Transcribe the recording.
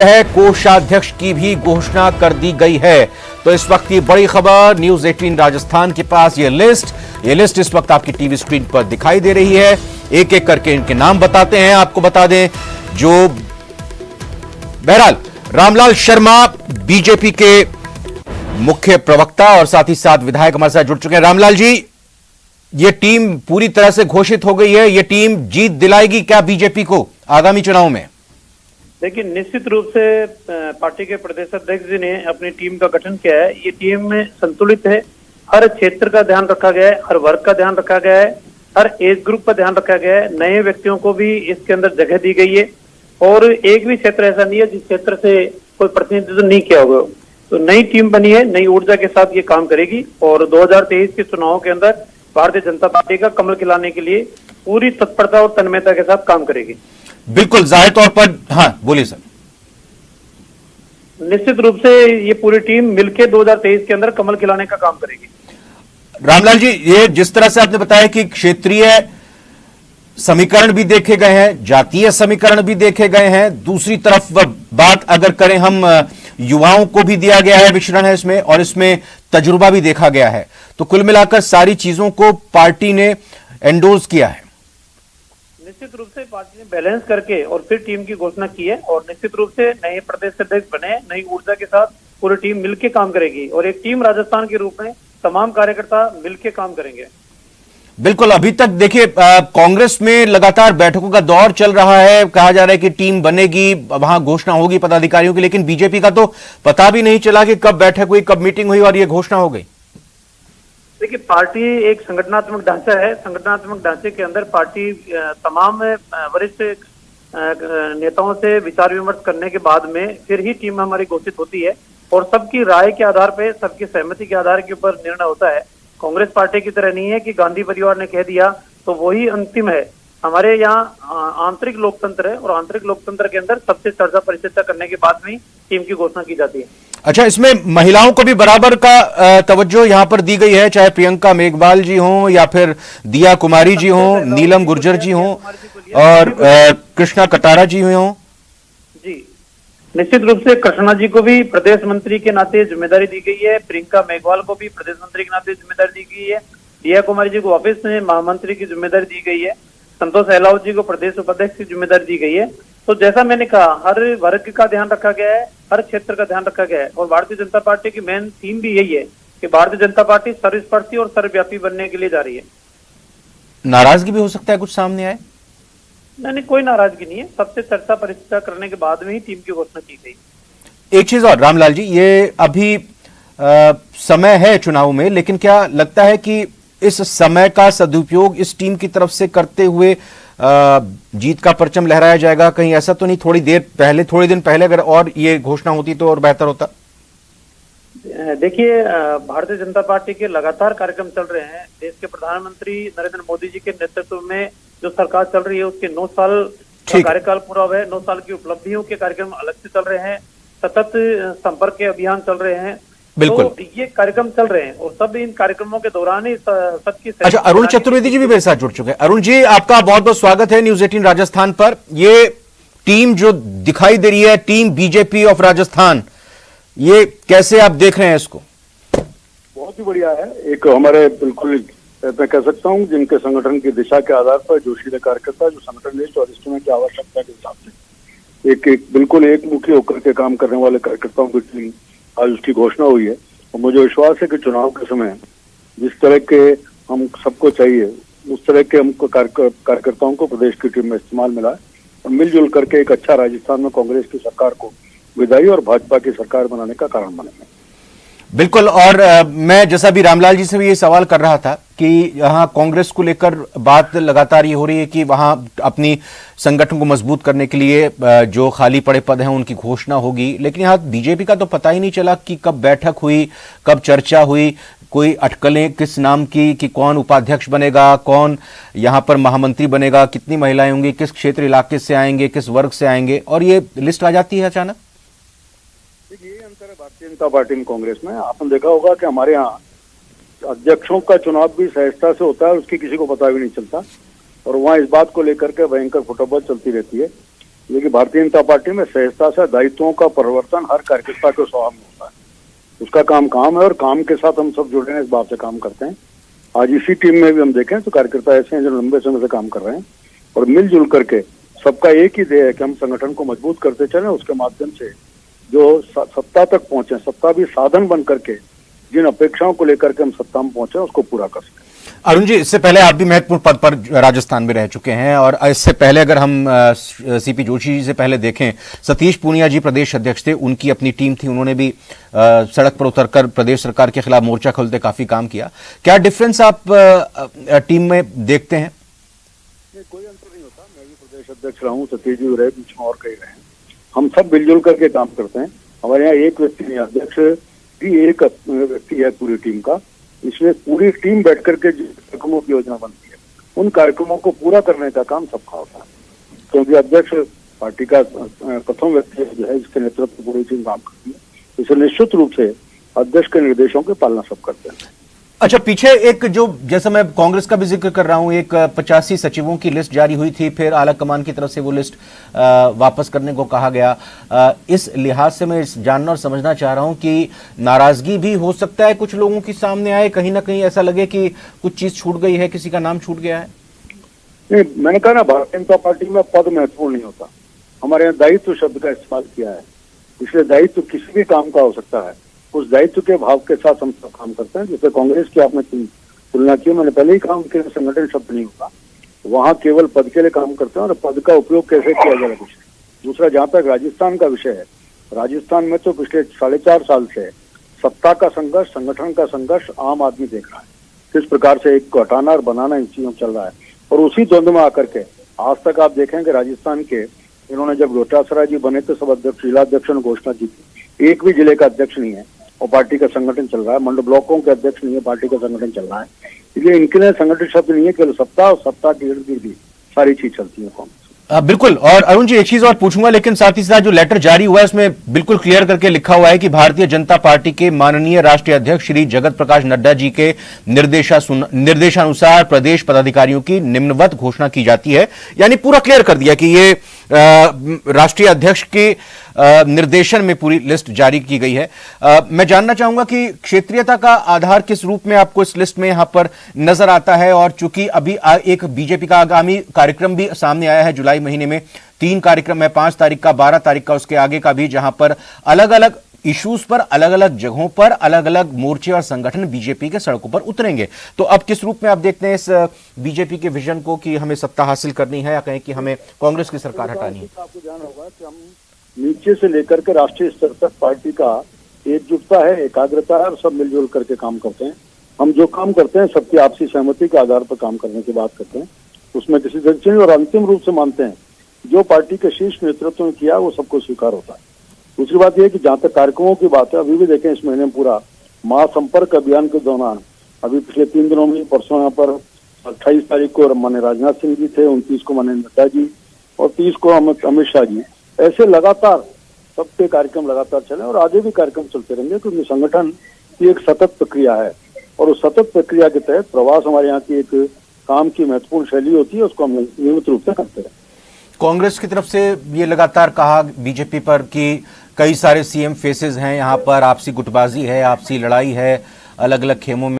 है कोषाध्यक्ष की भी घोषणा कर दी गई है। तो इस वक्त की बड़ी खबर न्यूज 18 राजस्थान के पास ये लिस्ट इस वक्त आपकी टीवी स्क्रीन पर दिखाई दे रही है। एक एक करके इनके नाम बताते हैं। आपको बता दें जो बहरहाल रामलाल शर्मा बीजेपी के मुख्य प्रवक्ता और साथ ही साथ विधायक हमारे साथ जुड़ चुके हैं। रामलाल जी, ये टीम पूरी तरह से घोषित हो गई है। ये टीम जीत दिलाएगी क्या बीजेपी को आगामी चुनाव में? देखिए, निश्चित रूप से पार्टी के प्रदेश अध्यक्ष जी ने अपनी टीम का गठन किया है। ये टीम में संतुलित है। हर क्षेत्र का ध्यान रखा गया है, हर वर्ग का ध्यान रखा गया है, हर एज ग्रुप का ध्यान रखा गया है। नए व्यक्तियों को भी इसके अंदर जगह दी गई है और एक भी क्षेत्र ऐसा नहीं है जिस क्षेत्र से कोई प्रतिनिधित्व नहीं किया होगा। तो नई टीम बनी है, नई ऊर्जा के साथ ये काम करेगी और 2023 के चुनाव के अंदर भारतीय जनता पार्टी का कमल खिलाने के लिए पूरी तत्परता और तन्मयता के साथ काम करेगी। बिल्कुल, जाहिर तौर पर। हाँ, बोलिए सर। निश्चित रूप से ये पूरी टीम मिलकर 2023 के अंदर कमल खिलाने का काम करेगी। रामलाल जी, ये जिस तरह से आपने बताया कि क्षेत्रीय समीकरण भी देखे गए हैं, जातीय समीकरण भी देखे गए हैं, दूसरी तरफ बात अगर करें हम युवाओं को भी दिया गया है, मिश्रण है इसमें, और इसमें तजुर्बा भी देखा गया है। तो कुल मिलाकर सारी चीजों को पार्टी ने एंडोर्स किया है। निश्चित रूप से पार्टी ने बैलेंस करके और फिर टीम की घोषणा की है और निश्चित रूप से नए प्रदेश अध्यक्ष बने, नई ऊर्जा के साथ पूरी टीम मिलकर काम करेगी और एक टीम राजस्थान के रूप में तमाम कार्यकर्ता मिलकर काम करेंगे। बिल्कुल, अभी तक देखिए कांग्रेस में लगातार बैठकों का दौर चल रहा है। कहा जा रहा है कि टीम बनेगी, वहां घोषणा होगी पदाधिकारियों की, लेकिन बीजेपी का तो पता भी नहीं चला कि कब बैठक हुई, कब मीटिंग हुई और ये घोषणा हो गई। देखिए, पार्टी एक संगठनात्मक ढांचा है। संगठनात्मक ढांचे के अंदर पार्टी तमाम वरिष्ठ नेताओं से विचार विमर्श करने के बाद में फिर ही टीम हमारी घोषित होती है और सबकी राय के आधार पे, सबकी सहमति के आधार के ऊपर निर्णय होता है। कांग्रेस पार्टी की तरह नहीं है कि गांधी परिवार ने कह दिया तो वही अंतिम है। हमारे यहाँ आंतरिक लोकतंत्र है और आंतरिक लोकतंत्र के अंदर सबसे चर्चा परिचर्चा करने के बाद में टीम की घोषणा की जाती है। अच्छा, इसमें महिलाओं को भी बराबर का तवज्जो यहां पर दी गई है, चाहे प्रियंका मेघवाल जी हों या फिर दिया कुमारी जी हों, नीलम गुर्जर जी हों और कृष्णा कटारा जी हों। जी, निश्चित रूप से कृष्णा जी को भी प्रदेश मंत्री के नाते जिम्मेदारी दी गई है। प्रियंका मेघवाल को भी प्रदेश मंत्री के नाते जिम्मेदारी दी गई है। दिया कुमारी जी को ऑफिस में महामंत्री की जिम्मेदारी दी गई है। संतोष अहलावत जी को प्रदेश उपाध्यक्ष की जिम्मेदारी दी गई है। तो जैसा मैंने कहा, हर वर्ग का ध्यान रखा गया है, हर क्षेत्र का ध्यान रखा गया है और भारतीय जनता पार्टी की मेन थीम भी यही है कि भारतीय जनता पार्टी सर्वस्पर्शी और सर्वव्यापी बनने के लिए जा रही है। नाराजगी भी हो सकता है कुछ सामने आए? नहीं, कोई नाराजगी नहीं है। सबसे चर्चा परिचर्चा करने के बाद में ही टीम की घोषणा की गई। एक चीज और रामलाल जी, ये अभी समय है चुनाव में, लेकिन क्या लगता है कि इस समय का सदुपयोग इस टीम की तरफ से करते हुए जीत का परचम लहराया जाएगा? कहीं ऐसा तो नहीं थोड़ी दिन पहले अगर और ये घोषणा होती तो और बेहतर होता? देखिए, भारतीय जनता पार्टी के लगातार कार्यक्रम चल रहे हैं। देश के प्रधानमंत्री नरेंद्र मोदी जी के नेतृत्व में जो सरकार चल रही है उसके 9 साल का कार्यकाल पूरा हुआ है। 9 साल की उपलब्धियों के कार्यक्रम अलग से चल रहे हैं। सतत संपर्क के अभियान चल रहे हैं। बिल्कुल, तो ये कार्यक्रम चल रहे हैं और सब इन कार्यक्रमों के दौरान ही सबकी। अच्छा, अरुण चतुर्वेदी जी भी मेरे साथ जुड़ चुके हैं। अरुण जी, आपका बहुत बहुत स्वागत है न्यूज 18 राजस्थान पर। ये टीम जो दिखाई दे रही है, टीम बीजेपी ऑफ राजस्थान, ये कैसे आप देख रहे हैं इसको? बहुत ही बढ़िया है। एक हमारे बिल्कुल मैं कह सकता हूँ जिनके संगठन की दिशा के आधार पर जोशीले कार्यकर्ता जो संगठनिस्ट और इंस्ट्रूमेंट की आवश्यकता के हिसाब से एक बिल्कुल एक मुखी होकर के काम करने वाले कार्यकर्ताओं की टीम आज उसकी घोषणा हुई है और मुझे विश्वास है कि चुनाव के समय जिस तरह के हम सबको चाहिए उस तरह के हमको कार्यकर्ताओं को प्रदेश की टीम में इस्तेमाल मिला है और मिलजुल करके एक अच्छा राजस्थान में कांग्रेस की सरकार को विदाई और भाजपा की सरकार बनाने का कारण बनेंगे। बिल्कुल, और मैं जैसा भी रामलाल जी से भी ये सवाल कर रहा था कि यहाँ कांग्रेस को लेकर बात लगातार ये हो रही है कि वहां अपनी संगठन को मजबूत करने के लिए जो खाली पड़े पद हैं उनकी घोषणा होगी, लेकिन यहाँ बीजेपी का तो पता ही नहीं चला कि कब बैठक हुई, कब चर्चा हुई, कोई अटकलें किस नाम की कि कौन उपाध्यक्ष बनेगा, कौन यहाँ पर महामंत्री बनेगा, कितनी महिलाएं होंगी, किस क्षेत्र इलाके से आएंगे, किस वर्ग से आएंगे, और ये लिस्ट आ जाती है अचानक। ये अंतर है भारतीय जनता पार्टी में कांग्रेस में। आपने देखा होगा कि हमारे यहाँ अध्यक्षों का चुनाव भी सहजता से होता है, उसकी किसी को पता भी नहीं चलता और वहाँ इस बात को लेकर के भयंकर फुटबॉल चलती रहती है। लेकिन भारतीय जनता पार्टी में सहजता से दायित्वों का परिवर्तन हर कार्यकर्ता के स्वभाव में होता है। उसका काम है और काम के साथ हम सब जुड़े हैं, इस बात से काम करते हैं। आज इसी टीम में भी हम देखें तो कार्यकर्ता ऐसे हैं जो लंबे समय से काम कर रहे हैं और मिलजुल करके सबका एक ही ध्येय है कि हम संगठन को मजबूत करते चलें, उसके माध्यम से जो सत्ता तक पहुंचे, सत्ता भी साधन बन करके जिन अपेक्षाओं को लेकर के हम सत्ता में पहुंचे उसको पूरा कर सकें। अरुण जी, इससे पहले आप भी महत्वपूर्ण पद पर राजस्थान में रह चुके हैं और इससे पहले अगर हम सीपी जोशी जी से पहले देखें, सतीश पूनिया जी प्रदेश अध्यक्ष थे, उनकी अपनी टीम थी, उन्होंने भी सड़क पर उतरकर प्रदेश सरकार के खिलाफ मोर्चा खोलते काफी काम किया। क्या डिफरेंस आप टीम में देखते हैं? कोई अंतर नहीं होता। मैं भी प्रदेश अध्यक्ष रहा हूँ, सतीश जी रहे, बीच में और कई रहे। हम सब मिलजुल करके काम करते हैं। हमारे यहाँ एक व्यक्ति नहीं, अध्यक्ष भी एक व्यक्ति है पूरी टीम का। इसलिए पूरी टीम बैठ करके जिन कार्यक्रमों की योजना बनती है उन कार्यक्रमों को पूरा करने का काम सबका होता है, क्योंकि अध्यक्ष पार्टी का प्रथम व्यक्ति जो है जिसके नेतृत्व पूरी टीम काम करती है। इसलिए निश्चित रूप से अध्यक्ष के निर्देशों की पालना सब करते हैं। अच्छा, पीछे एक जो, जैसा मैं कांग्रेस का भी जिक्र कर रहा हूं, एक 85 सचिवों की लिस्ट जारी हुई थी, फिर आला कमान की तरफ से वो लिस्ट वापस करने को कहा गया। इस लिहाज से मैं जानना और समझना चाह रहा हूं कि नाराजगी भी हो सकता है कुछ लोगों की सामने आए, कहीं ना कहीं ऐसा लगे कि कुछ चीज छूट गई है, किसी का नाम छूट गया है। नहीं, मैंने कहा ना, भारतीय जनता पार्टी में पद महत्वपूर्ण नहीं होता। हमारे यहाँ दायित्व शब्द का इस्तेमाल किया है, इसलिए दायित्व किसी भी काम का हो सकता है। उस दायित्व के भाव के साथ हम सब काम करते हैं। जैसे कांग्रेस की आपने तुलना की, मैंने पहले ही कहा कि संगठन शब्द नहीं होता, वहां केवल पद के लिए काम करते हैं और पद का उपयोग कैसे किया जाए कुछ। दूसरा, जहां तक राजस्थान का विषय है, राजस्थान में तो पिछले 4.5 साल से सत्ता का संघर्ष, संगठन का संघर्ष आम आदमी देख रहा है, किस प्रकार से एक को हटाना और बनाना इन चीजों चल रहा है। और उसी द्वंद्व में आकर के आज तक आप देखेंगे राजस्थान के इन्होंने जब लोटासरा जी बने तो सब अध्यक्ष, जिलाध्यक्षों ने घोषणा की थी, एक भी जिले का अध्यक्ष नहीं है और पार्टी का संगठन चल रहा है। मंडल ब्लॉकों के अध्यक्ष नहीं है, पार्टी का संगठन चल रहा है। इसलिए इनके लिए संगठन शब्द नहीं है, केवल सत्ता और सत्ता के इर्द गिर्द सारी चीज चलती है कांग्रेस। बिल्कुल। और अरुण जी, एक चीज और पूछूंगा, लेकिन साथ ही साथ जो लेटर जारी हुआ है उसमें बिल्कुल क्लियर करके लिखा हुआ है कि भारतीय जनता पार्टी के माननीय राष्ट्रीय अध्यक्ष श्री जगत प्रकाश नड्डा जी के निर्देशानुसार प्रदेश पदाधिकारियों की निम्नवत घोषणा की जाती है। यानी पूरा क्लियर कर दिया कि ये राष्ट्रीय अध्यक्ष के निर्देशन में पूरी लिस्ट जारी की गई है। मैं जानना चाहूंगा कि क्षेत्रीयता का आधार किस रूप में आपको इस लिस्ट में यहां पर नजर आता है। और चूंकि अभी एक बीजेपी का आगामी कार्यक्रम भी सामने आया है जुलाई महीने में, 3 कार्यक्रम है, 5 तारीख का, 12 तारीख का, उसके आगे का भी, जहां पर अलग अलग इश्यूज पर, अलग अलग जगहों पर अलग अलग मोर्चे और संगठन बीजेपी के सड़कों पर उतरेंगे। तो अब किस रूप में आप देखते हैं इस बीजेपी के विजन को कि हमें सत्ता हासिल करनी है या कहें कि हमें कांग्रेस की सरकार हटानी है? आपको ध्यान होगा कि हम नीचे से लेकर के राष्ट्रीय स्तर तक पार्टी का एकजुटता है, एकाग्रता है और सब मिलजुल करके काम करते हैं। हम जो काम करते हैं सबकी आपसी सहमति के आधार पर काम करने की बात करते हैं, उसमें किसी दक्षिण और अंतिम रूप से मानते हैं जो पार्टी के शीर्ष नेतृत्व ने किया वो सबको स्वीकार होता है। दूसरी बात यह कि जहां तक कार्यक्रमों की बात है, अभी भी देखें इस महीने में पूरा महासंपर्क अभियान के दौरान अभी पिछले 3 दिनों में, परसों यहाँ पर 28 तारीख को माननीय राजनाथ सिंह जी थे, 29 को माननीय नड्डा जी और 30 को अमित शाह जी। ऐसे लगातार सबके कार्यक्रम लगातार चले और आगे भी कार्यक्रम चलते रहेंगे, क्योंकि संगठन की एक सतत प्रक्रिया है और उस सतत प्रक्रिया के तहत प्रवास हमारे यहाँ की एक काम की महत्वपूर्ण शैली होती है, उसको हम नियमित रूप से करते हैं। कांग्रेस की तरफ से ये लगातार कहा बीजेपी पर कि कई सारे सीएम फेसेस हैं, यहाँ पर आपसी गुटबाजी है, आपसी लड़ाई है, अलग अलग खेमों में